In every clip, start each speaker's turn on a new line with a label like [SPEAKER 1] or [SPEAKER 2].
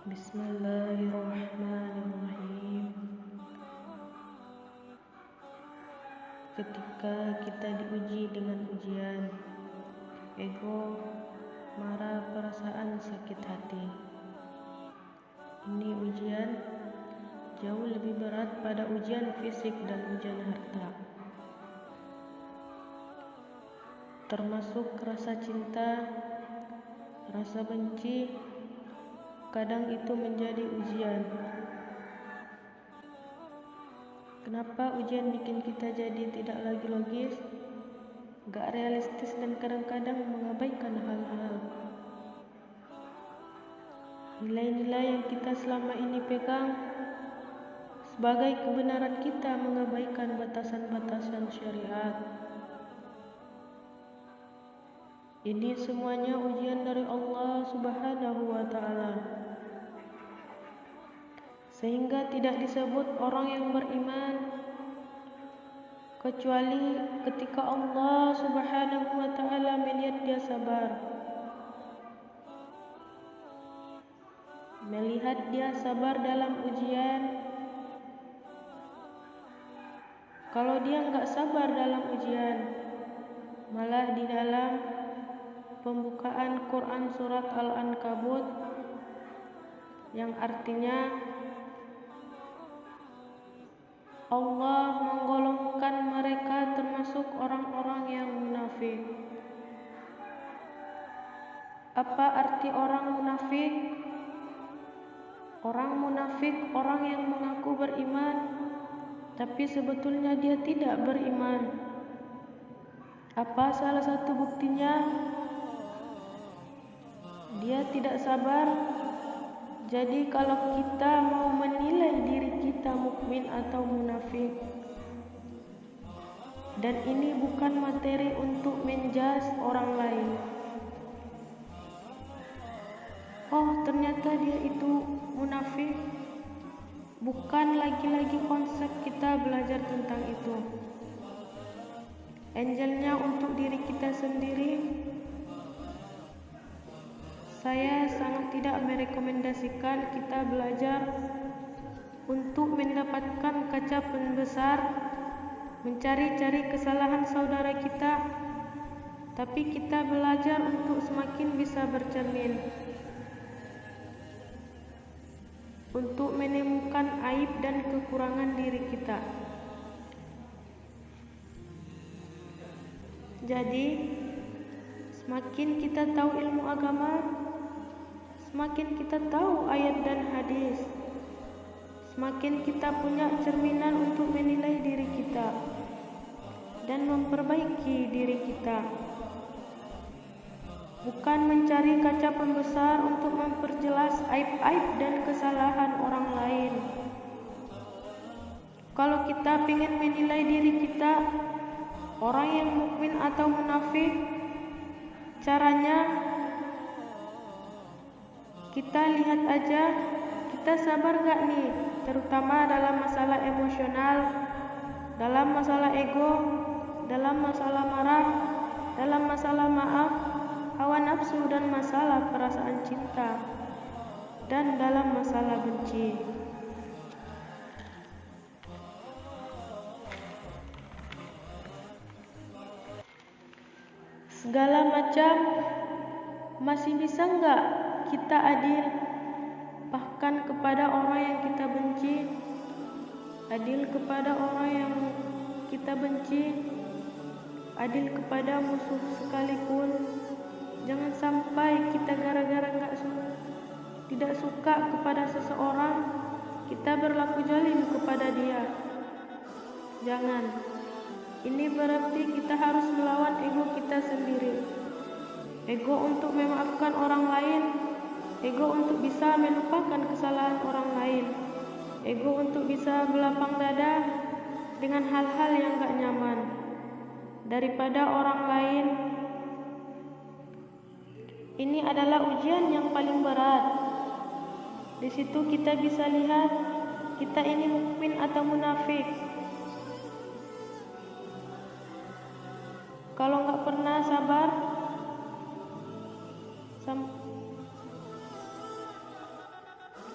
[SPEAKER 1] Bismillahirrahmanirrahim. Ketika kita diuji dengan ujian, ego, marah, perasaan sakit hati. Ini ujian jauh lebih berat pada ujian fisik dan ujian harta. Termasuk rasa cinta, rasa benci, kadang itu menjadi ujian. Kenapa ujian bikin kita jadi tidak lagi logis, gak realistis, dan kadang-kadang mengabaikan hal-hal. Nilai-nilai yang kita selama ini pegang sebagai kebenaran, kita mengabaikan batasan-batasan syariat. Ini semuanya ujian dari Allah Subhanahu wa Ta'ala, sehingga tidak disebut orang yang beriman kecuali ketika Allah Subhanahu wa Ta'ala melihat dia sabar, melihat dia sabar dalam ujian. Kalau dia nggak sabar dalam ujian, malah di dalam pembukaan Quran surat Al-Ankabut, yang artinya Allah menggolongkan mereka termasuk orang-orang yang munafik. Apa arti orang munafik? Orang munafik orang yang mengaku beriman, tapi sebetulnya dia tidak beriman. Apa salah satu buktinya? Dia tidak sabar. Jadi kalau kita mau menilai diri kita mukmin atau munafik, dan ini bukan materi untuk menjas orang lain. Oh, ternyata dia itu munafik. Bukan lagi-lagi konsep kita belajar tentang itu. Angelnya untuk diri kita sendiri. Saya sangat tidak merekomendasikan kita belajar untuk mendapatkan kaca pembesar, mencari-cari kesalahan saudara kita, tapi kita belajar untuk semakin bisa bercermin, untuk menemukan aib dan kekurangan diri kita. Jadi, semakin kita tahu ilmu agama, semakin kita tahu ayat dan hadis, semakin kita punya cerminan untuk menilai diri kita dan memperbaiki diri kita. Bukan mencari kaca pembesar untuk memperjelas aib-aib dan kesalahan orang lain. Kalau kita ingin menilai diri kita, orang yang mukmin atau munafik, caranya kita lihat aja, kita sabar gak nih, terutama dalam masalah emosional, dalam masalah ego, dalam masalah marah, dalam masalah maaf, hawa nafsu, dan masalah perasaan cinta, dan dalam masalah benci. Segala macam, masih bisa nggak kita adil, bahkan kepada orang yang kita benci, adil kepada orang yang kita benci, adil kepada musuh sekalipun. Jangan sampai kita gara-gara tidak suka kepada seseorang, kita berlaku zalim kepada dia. Jangan. Ini berarti kita harus melawan ego kita sendiri. Ego untuk memaafkan orang lain, ego untuk bisa melupakan kesalahan orang lain, ego untuk bisa berlapang dada dengan hal-hal yang gak nyaman daripada orang lain. Ini adalah ujian yang paling berat. Di situ kita bisa lihat kita ini mukmin atau munafik. Kalau gak pernah sabar,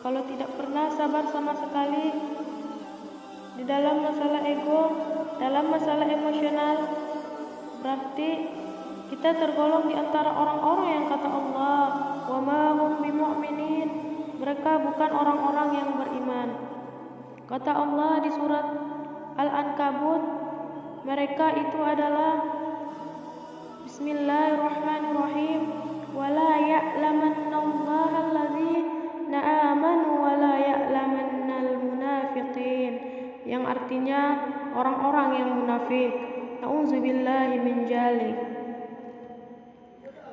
[SPEAKER 1] Kalau tidak pernah sabar sama sekali di dalam masalah ego, dalam masalah emosional, berarti kita tergolong di antara orang-orang yang kata Allah, wa ma hum bimu'minin, mereka bukan orang-orang yang beriman. Kata Allah di surat Al-Ankabut, mereka itu adalah Bismillahirrahmanirrahim, wala ya'lamannallaha alladzina amanu wala ya'lamannal munafiqin, yang artinya orang-orang yang munafik. Nauzubillahi min dzalik.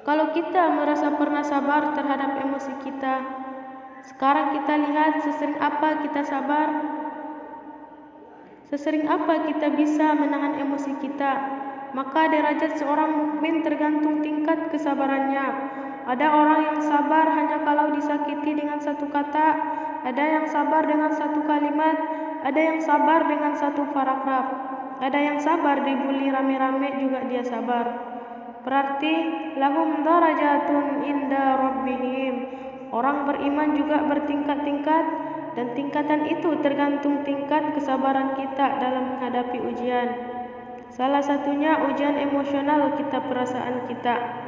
[SPEAKER 1] Kalau kita merasa pernah sabar terhadap emosi kita, sekarang kita lihat sesering apa kita sabar, sesering apa kita bisa menahan emosi kita. Maka derajat seorang mukmin tergantung tingkat kesabarannya. Ada orang yang sabar hanya kalau disakiti dengan satu kata, ada yang sabar dengan satu kalimat, ada yang sabar dengan satu paragraf, ada yang sabar dibully rame-rame juga dia sabar. Berarti lahum darajatun inda rabbihim. Orang beriman juga bertingkat-tingkat, dan tingkatan itu tergantung tingkat kesabaran kita dalam menghadapi ujian. Salah satunya ujian emosional kita, perasaan kita.